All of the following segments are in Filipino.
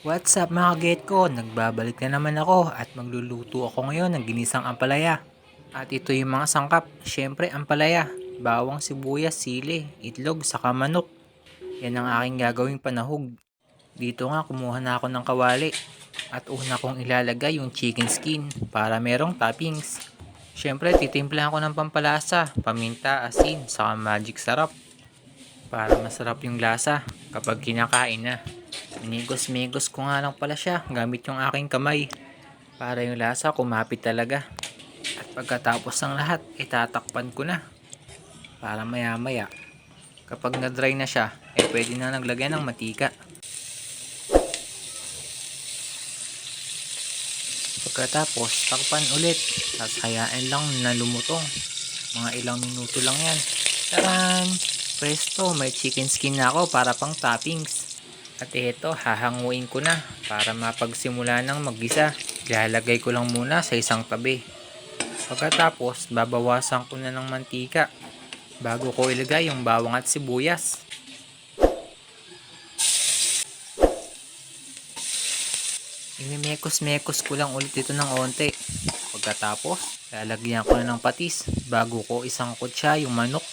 What's up mga get ko? Nagbabalik na naman ako at magluluto ako ngayon ng ginisang ampalaya. At ito yung mga sangkap. Syempre ampalaya, bawang sibuyas, sili, itlog, saka manok. Yan ang aking gagawing panahog. Dito nga kumuha na ako ng kawali. At una kong ilalagay yung chicken skin para merong toppings. Syempre titimplahan ko ng pampalasa, paminta, asin, saka magic sarap. Para masarap yung lasa kapag kinakain na. Minigos-migos ko nga lang pala siya gamit yung aking kamay para yung lasa kumapit talaga. At pagkatapos ng lahat, itatakpan ko na para maya maya. Kapag na-dry na siya, pwede na naglagyan ng matika. Pagkatapos, takpan ulit. Tapos hayaan lang na lumutong. Mga ilang minuto lang yan. Taran! Presto, may chicken skin na ako para pang toppings. At ito, hahanguin ko na para mapagsimula ng maggisa. Ilalagay ko lang muna sa isang tabi. Pagkatapos, babawasan ko na ng mantika bago ko ilagay yung bawang at sibuyas. Inimekos-mekos ko lang ulit ito ng onte. Pagkatapos, lalagyan ko na ng patis bago ko isangkot siya yung manok.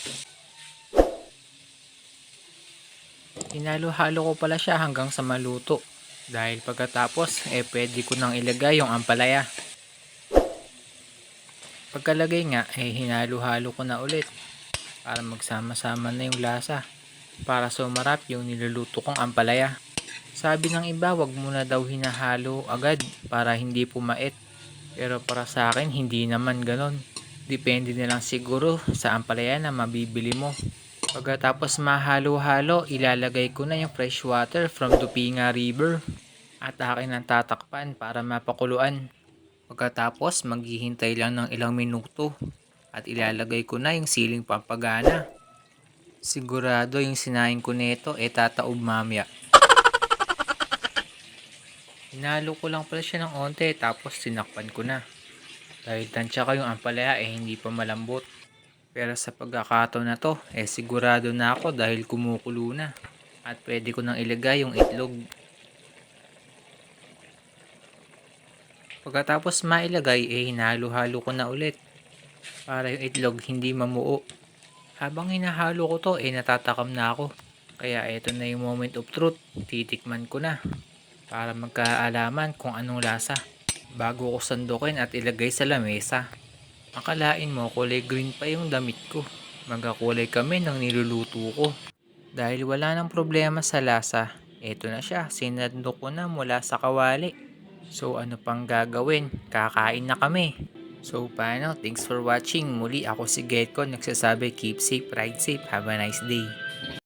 Hinalo-halo ko pala siya hanggang sa maluto. Dahil pagkatapos, pwede ko nang ilagay yung ampalaya. Pagkalagay nga, hinalo-halo ko na ulit para magsama-sama na yung lasa. Para sumarap yung niluluto kong ampalaya. Sabi ng iba, wag muna daw hinahalo agad para hindi pumait. Pero para sa akin, hindi naman ganon. Depende na lang siguro sa ampalaya na mabibili mo. Pagkatapos mahalo-halo, ilalagay ko na yung fresh water from Tupinga River. At akin ang tatakpan para mapakuluan. Pagkatapos maghihintay lang ng ilang minuto. At ilalagay ko na yung siling pampagana. Sigurado yung sinain ko nito tataob mamaya. Hinalo ko lang pala siya ng onte tapos sinakpan ko na. Dahil tansya ko yung ampalaya hindi pa malambot. Pero sa pagkakataon na to, sigurado na ako dahil kumukulo na. At pwede ko nang ilagay yung itlog. Pagkatapos mailagay, hinalo-halo ko na ulit. Para yung itlog hindi mamuo. Habang hinahalo ko to, natatakam na ako. Kaya eto na yung moment of truth. Titikman ko na. Para magkaalaman kung anong lasa. Bago ko sandukin at ilagay sa lamesa. Akalain mo kulay green pa yung damit ko. Magkakulay kami ng niluluto ko. Dahil wala nang problema sa lasa, eto na siya, sinadlo ko na mula sa kawali. So ano pang gagawin? Kakain na kami. So paano? Thanks for watching. Muli ako si Getco nagsasabi keep safe, ride safe, have a nice day.